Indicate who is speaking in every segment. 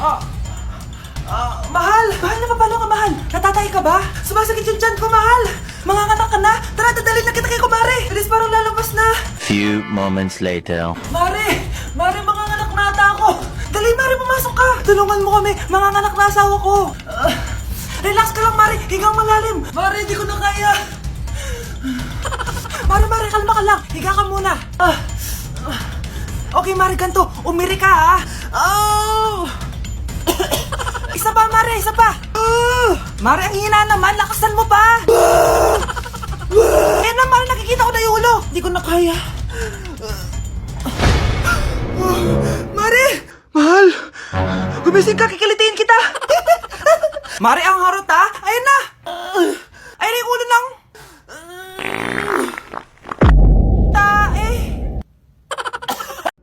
Speaker 1: Mahal! Mahal na papalo ka, mahal? Natatay ka ba? Sumasakit yung tiyan ko, mahal! Manganganak ka na? Tara, dadalhin na kita kay kumare! Bilis parang lalabas na!
Speaker 2: Few moments later.
Speaker 1: Mare! Mare, manganganak na ata ako! Dali, Mare, pumasok ka! Tulungan mo kami! Manganganak na asawa ko! Relax ka lang, Mare! Higang malalim! Mare, di ko na kaya! Mare, kalma ka lang! Higa ka muna! Okay, Mare, ganito! Umiri ka, ha? Oh! Isa pa, Mare! Isa pa! Mare, ang hina naman! Lakasan mo pa! Eh na, Mare, nakikita ko na yung ulo! Hindi ko na kaya! Mare! Mahal! Gumising ka, kikilitiin kita! Mare, ang harot, ha? Ayun na! Ayun na yung ulo ng... tae!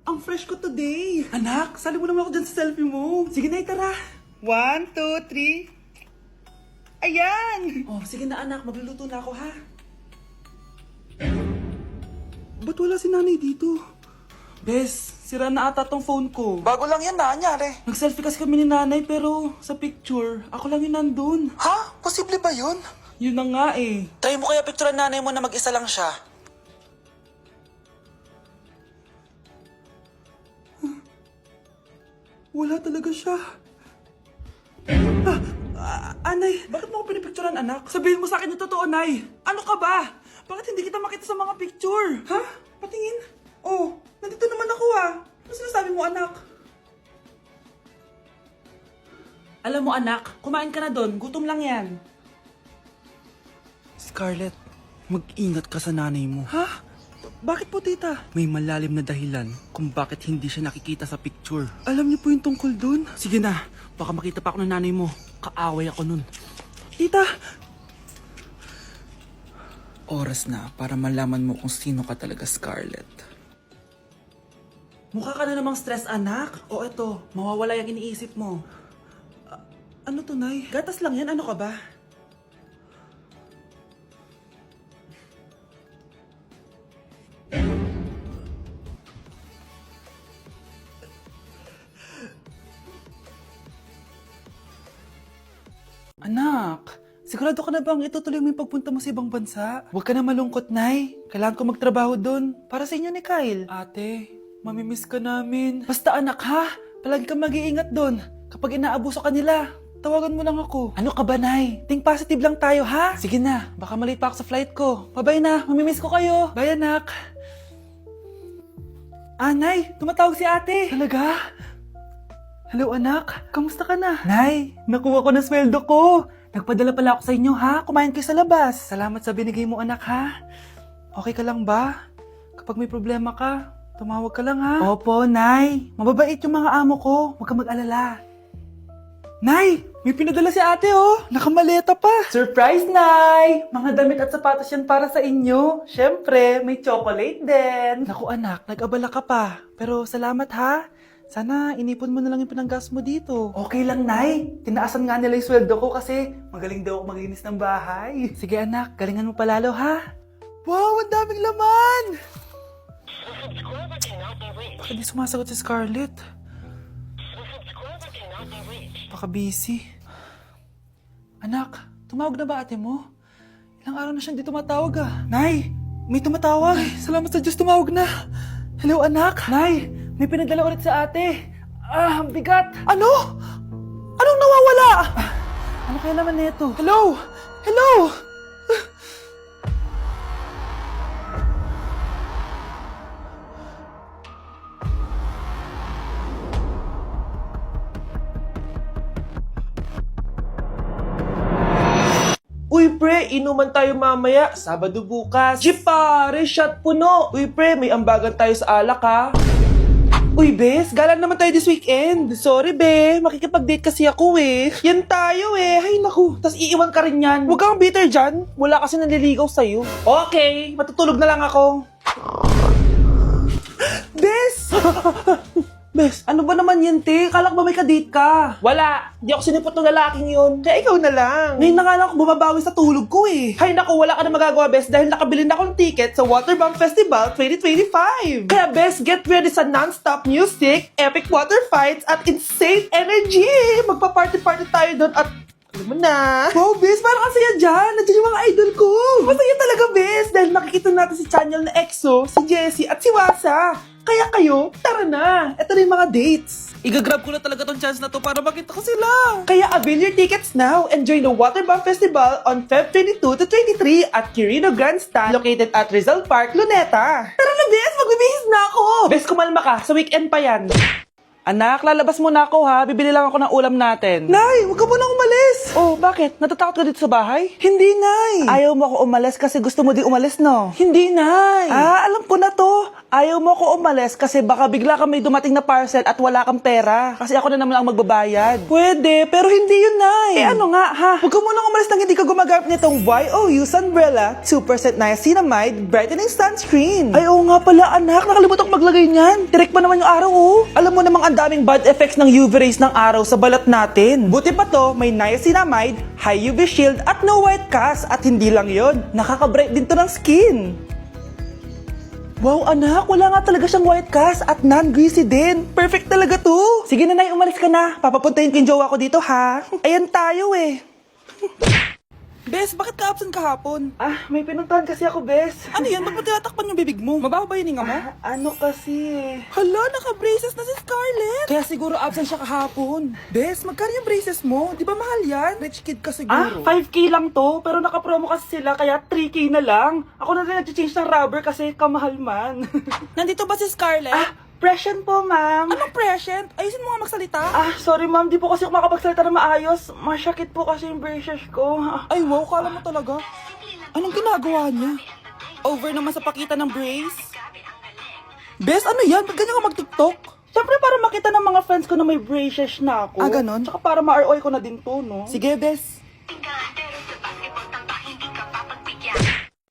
Speaker 1: Ang fresh ko today! Anak, sali mo naman ako dyan sa selfie mo. Sige na, tara. 1, 2, 3. Ayan! Oh, sige na, anak. Magluluto na ako, ha? Ba't wala si nanay dito? Bes, sira na ata tong phone ko.
Speaker 3: Bago lang yan, nangyari.
Speaker 1: Nag-selfie kasi kami ni nanay pero sa picture, ako lang yung nandun.
Speaker 3: Ha? Posible ba yun?
Speaker 1: Yun na nga eh.
Speaker 3: Try mo kaya picturean nanay mo na mag-isa lang siya.
Speaker 1: Wala talaga siya. Anay, bakit mo ako pinipicturean, anak? Sabihin mo sa akin yung totoo, Nay. Ano ka ba? Bakit hindi kita makita sa mga picture? Ha? Patingin? Oh, nandito naman ako ah. Ano sinasabi mo, anak? Alam mo, anak, kumain ka na doon. Gutom lang yan.
Speaker 4: Scarlett, mag-ingat ka sa nanay mo.
Speaker 1: Ha? Bakit po, tita?
Speaker 4: May malalim na dahilan kung bakit hindi siya nakikita sa picture.
Speaker 1: Alam niyo po yung tungkol doon?
Speaker 4: Sige na, baka makita pa ako ng nanay mo. Kaaway ako nun.
Speaker 1: Tita!
Speaker 4: Oras na para malaman mo kung sino ka talaga, Scarlett.
Speaker 1: Mukha ka na namang stress, anak. O eto, mawawala yung iniisip mo. Ano to, Nay? Gatas lang yan, ano ka ba? Anak, sigurado ka na bang itutuloy mo yung pagpunta mo sa ibang bansa? Huwag ka na malungkot, Nay. Kailangan ko magtrabaho doon. Para sa inyo ni Kyle. Ate, mamimiss ka namin. Basta anak, ha? Palagi kang mag-iingat doon. Kapag inaabuso ka nila, tawagan mo lang ako. Ano ka ba, Nay? Think positive lang tayo, ha? Sige na, baka malate pa ako sa flight ko. Bye-bye na, mamimiss ko kayo. Bye, anak. Nay, tumatawag si ate. Talaga? Hello, anak. Kamusta ka na? Nay, nakuha ko na sweldo ko. Nagpadala pala ako sa inyo, ha? Kumain kayo sa labas. Salamat sa binigay mo, anak, ha? Okay ka lang ba? Kapag may problema ka, tumawag ka lang, ha? Opo, Nay. Mababait yung mga amo ko. Huwag ka mag-alala. Nay, may pinadala si ate, oh. Nakamaleta pa. Surprise, Nay! Mga damit at sapatos yan para sa inyo. Siyempre, may chocolate din. Naku, anak, nag-abala ka pa. Pero salamat, ha? Sana inipon mo na lang yung pinanggas mo dito. Okay lang, Nay. Tinaasan nga nila yung sweldo ko kasi magaling daw ako maglinis ng bahay. Sige, anak. Galingan mo palalo, ha? Wow, ang daming laman! Bakit di sumasagot si Scarlett? Baka busy. Anak, tumawag na ba ate mo? Ilang araw na siyang di tumatawag ah. Nay, may tumatawag. Ay, salamat sa Diyos, tumawag na. Hello, anak. Nay, may pinadala ulit sa ate. Ang bigat. Ano? Anong nawawala? Ano kaya naman nito? Hello? Hello?
Speaker 5: Uy pre, inuman tayo mamaya, Sabado bukas. Jeep pare, shot puno. Uy pre, may ambagan tayo sa alak ha. Uy bes, gala naman tayo this weekend. Sorry be, makikipag-date kasi ako eh. Yan tayo eh, hay naku. Tas iiwan ka rin yan. Huwag kang bitter dyan, wala kasi nanliligaw sa'yo. Okay, matutulog na lang ako. Bes! Bes, ano ba naman yan, te? Kala ko ba may kadate ka? Wala. Di ako sinipot ng lalaking yun. Kaya ikaw na lang. Ngayon na nga lang ako bumabawi sa tulog ko eh. Hay naku, wala ka na magagawa, Bes, dahil nakabili na akong ticket sa Waterbomb Festival 2025. Kaya, Bes, get ready sa non-stop music, epic water fights, at insane energy. Magpa-party-party tayo doon at alam mo na. Wow, Bes, parang ang saya dyan. Nandiyan yung mga idol ko. Masaya talaga, Bes, dahil makikita natin si Channel na EXO, si Jessie, at si Wasa. Kaya kayo, tara na. Ito na yung mga dates.
Speaker 1: Igagrab ko na talaga tong chance na to para makita ko sila.
Speaker 5: Kaya avail your tickets now and join the Waterbomb Festival on Feb 22 to 23 at Quirino Grandstand located at Rizal Park, Luneta. Tara na, Bes! Magbibihis na ako! Bes, kumalma ka. Sa weekend pa yan. Anak, lalabas muna ako ha. Bibili lang ako ng ulam natin. Nay, huwag ka muna umalis. Oh, bakit? Natatakot ka dito sa bahay? Hindi, Nay. Ayaw mo ako umalis kasi gusto mo di umalis, no? Hindi, Nay. Ah, alam ko na to. Ayaw mo ako umalis kasi baka bigla ka may dumating na parcel at wala kang pera. Kasi ako na naman ang magbabayad. Pwede, pero hindi yun, Nay. Eh ano nga, ha? Huwag ka muna umalis nang hindi ka gumagamit nitong YOU Sunbrella 2% Niacinamide Brightening Sunscreen. Ay, oo nga pala, anak. Nakalimutan ko maglagay niyan. Direct pa naman yung araw, oh. Alam mo namang ang daming bad effects ng UV rays ng araw sa balat natin. Buti pa to, may niacinamide, high UV shield, at no white cast. At hindi lang yon, nakaka-bright din to ng skin. Wow, anak, wala nga talaga siyang white cast at non-greasy din. Perfect talaga to. Sige na, Nay, umalis ka na. Papapuntahin ko yung jowa ko dito, ha? Ayan tayo, eh.
Speaker 1: Bes, bakit ka absent kahapon?
Speaker 5: Ah, may pinuntahan kasi ako, Bes.
Speaker 1: Ano yan? Ba't mo tinatakpan yung bibig mo? Mabaho ba yung hinga mo?
Speaker 5: Ano kasi?
Speaker 1: Hala, naka-braces na si Scarlett! Kaya siguro absent siya kahapon. Bes, magkano yung braces mo? Di ba mahal yan? Rich kid ka siguro.
Speaker 5: 5K lang to, pero naka-promo kasi sila, kaya 3K na lang. Ako na rin nag-change ng rubber kasi kamahal man.
Speaker 1: Nandito ba si Scarlett?
Speaker 5: Present po, ma'am.
Speaker 1: Anong present? Ayusin mo nga magsalita.
Speaker 5: Sorry, ma'am. Di po kasi ako makapagsalita na maayos. Masyakit po kasi yung braces ko.
Speaker 1: Ay, wow, kala mo talaga. Anong ginagawa niya? Over naman sa pakita ng brace? Bes, ano yan? Ba't ganyan ka mag-tiktok?
Speaker 5: Siyempre, para makita ng mga friends ko na may braces na ako.
Speaker 1: Ah, ganon?
Speaker 5: Tsaka para ma-ROI ko na din to, no?
Speaker 1: Sige, Bes.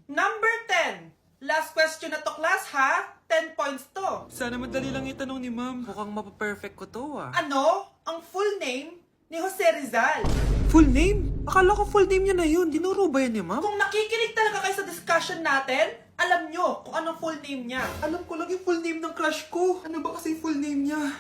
Speaker 5: Number 10. Last question na to, class, ha? 10 points to.
Speaker 1: Sana madali lang itanong ni ma'am. Mukhang mapaperfect ko to ah.
Speaker 5: Ano ang full name ni Jose Rizal?
Speaker 1: Full name? Akala ko full name niya na yun. Dinuro ba yan ni ma'am?
Speaker 5: Kung nakikinig talaga kayo sa discussion natin, alam nyo kung anong full name niya.
Speaker 1: Alam ko lang yung full name ng crush ko. Ano ba kasi full name niya?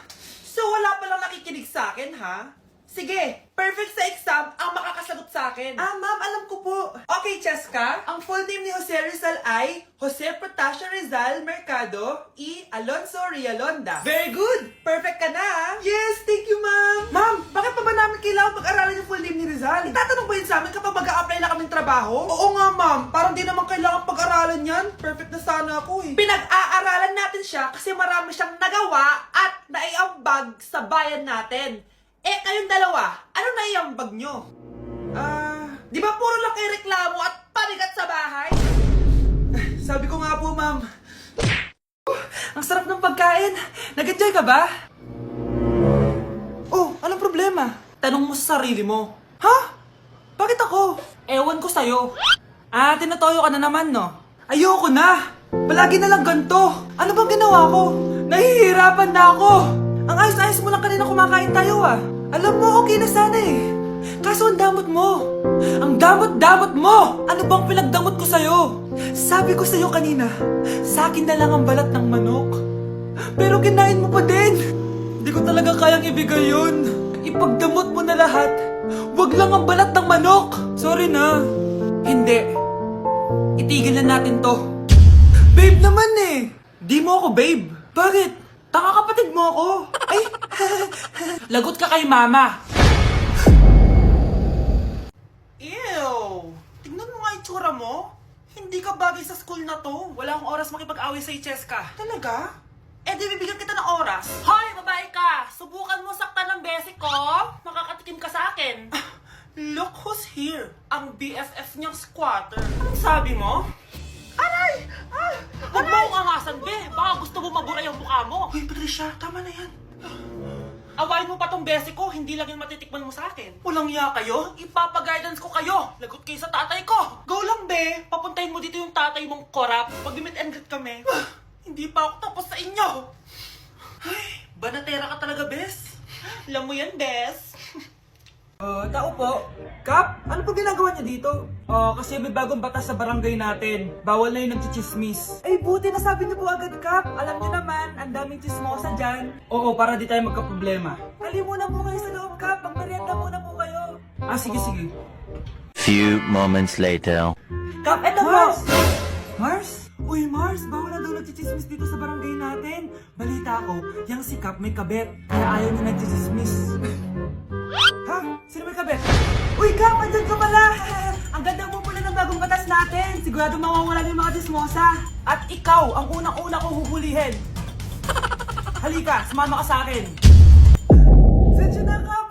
Speaker 5: So wala palang nakikinig sa akin, ha? Sige, perfect sa exam ang makakasagot sa akin. Ma'am, alam ko po. Okay, Cheska, ang full name ni Jose Rizal ay Jose Protasio Rizal Mercado E. Alonso Rialonda. Very good! Perfect ka na, ha? Yes, thank you, ma'am. Ma'am, bakit pa ba namin kailangan pag-aralan yung full name ni Rizal? Itatanong ba yun sa amin kapag mag-a-apply na kaming trabaho? Oo nga, ma'am. Parang di naman kailangan pag-aralan yan. Perfect na sana ako, eh. Pinag-aaralan natin siya kasi marami siyang nagawa at naiambag sa bayan natin. Eh, kayong dalawa, ano naiambag nyo? Di ba puro lang kayo reklamo at panigat sa bahay? Sabi ko nga po, ma'am. Ang sarap ng pagkain. Nag-enjoy ka ba? Oh, anong problema? Tanong mo sa sarili mo. Ha? Bakit ako? Ewan ko sa'yo. Tinatoyo ka na naman, no? Ayoko na! Palagi na lang ganito. Ano bang ginawa ko? Nahihirapan na ako! Ang ayos-ayos mo lang kanina kumakain tayo, ah. Alam mo, okay na sana eh. Kaso ang damot mo. Ang damot-damot mo! Ano bang pinagdamot ko sa'yo? Sabi ko sa'yo kanina, sa akin na lang ang balat ng manok. Pero kinain mo pa din. Hindi ko talaga kayang ibigay yun. Ipagdamot mo na lahat. Wag lang ang balat ng manok. Sorry na. Hindi. Itigil na natin to. Babe naman eh. Di mo ako babe. Bakit? Taka kapatid mo ako. Ay, lagot ka kay mama. Ew! Tingnan mo nga itsura mo. Hindi ka bagay sa school na to. Wala akong oras makipag-away sa Cheska. Talaga? Eh di bibigyan kita ng oras. Hoy, babae ka! Subukan mo saktan ng basic ko. Makakatikim ka sa akin. Look who's here. Ang BFF niyang squatter. Anong sabi mo? Aray! Huwag mo akong angasan, be. Baka gusto mo mabura yung mukha mo. Hoy, Patricia, tama na yan. Awayin mo pa tong besi ko, hindi lang yung matitikman mo sa akin. Walang iya kayo, ipapag-guidance ko kayo. Lagot kayo sa tatay ko. Go lang, be. Papuntahin mo dito yung tatay mong korap. Pag-meet and greet kami. Hindi pa ako tapos sa inyo. Ay,
Speaker 1: Banatera ka talaga, Bes. Alam mo yan, Bes. Tao po. Kap, ano po ginagawa niya dito? Kasi may bagong batas sa barangay natin. Bawal na yung nagchichismis. Ay, buti nasabi niyo po agad, Kap. Alam niyo naman, ang daming chismosa dyan. Oo, para di tayo magka-problema. Kali muna po kayo sa loob, Kap. Magmerienda muna po kayo. Sige, sige.
Speaker 2: Few moments later.
Speaker 1: Kap, eto Mars! Mars? Uy, Mars, bawal na daw nagchichismis dito sa barangay natin. Balita ko, yung si Kap may kabet, kaya ayaw niya nagchichismis. Ha? Sino may kabet? Uy, Kap, andyan ka pala! Ang ganda mo pala ng bagong batas natin. Sigurado mawawala yung mga chismosa. At ikaw, ang unang-una kong huhulihin. Halika, sumama ka sa akin. Sensya na, Kap!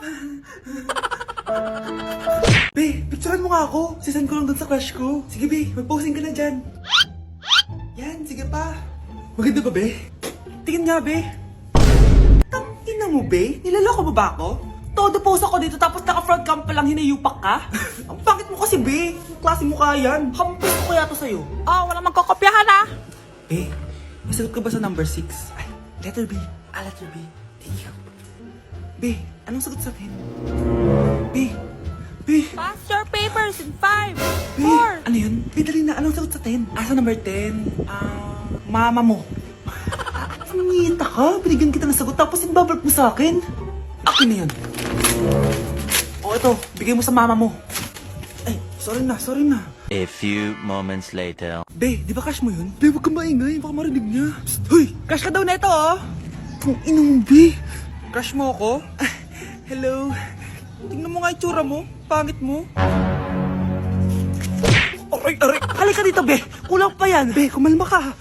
Speaker 1: Be, picturean mo nga ako. Sisend ko lang dun sa crush ko. Sige, Be, mag-posing ka na dyan. Yan, sige pa. Maganda ba, Be? Tingin nga, Be. Tangina mo, Be? Nilaloko mo ba ako? Todo post ako dito tapos naka-front cam pa lang hinayupak ka? Ang pangit mo kasi, Be. Ang klase mo kaya yan. Hampis ko kaya to sa'yo.
Speaker 6: Walang magkokopyahan ah.
Speaker 1: Be, nasagot ka ba sa number 6? Ay, letter B. Letter B. Thank you. Be, anong sagot sa akin? Be,
Speaker 6: Pass your papers in 5,
Speaker 1: Be,
Speaker 6: 4.
Speaker 1: ano yun? Be, dali na. Anong sagot sa 10? Sa number 10? Mama mo. Sumingita ka. Binigyan kita ng sagot tapos ibabalik mo sa akin. Akin na yun. Ito. Bigay mo sa mama mo. Ay, sorry na.
Speaker 2: A few moments later.
Speaker 1: Be, di ba crush mo yun? Be, huwag kang maingay. Baka marinig niya. Psst, hoy! Crush ka daw na ito, oh! Kung inong, Be. Crush mo ako? Hello. Tingnan mo nga itsura mo. Pangit mo. Aray! Halika dito, Be. Kulang pa yan. Be, kumalma ka.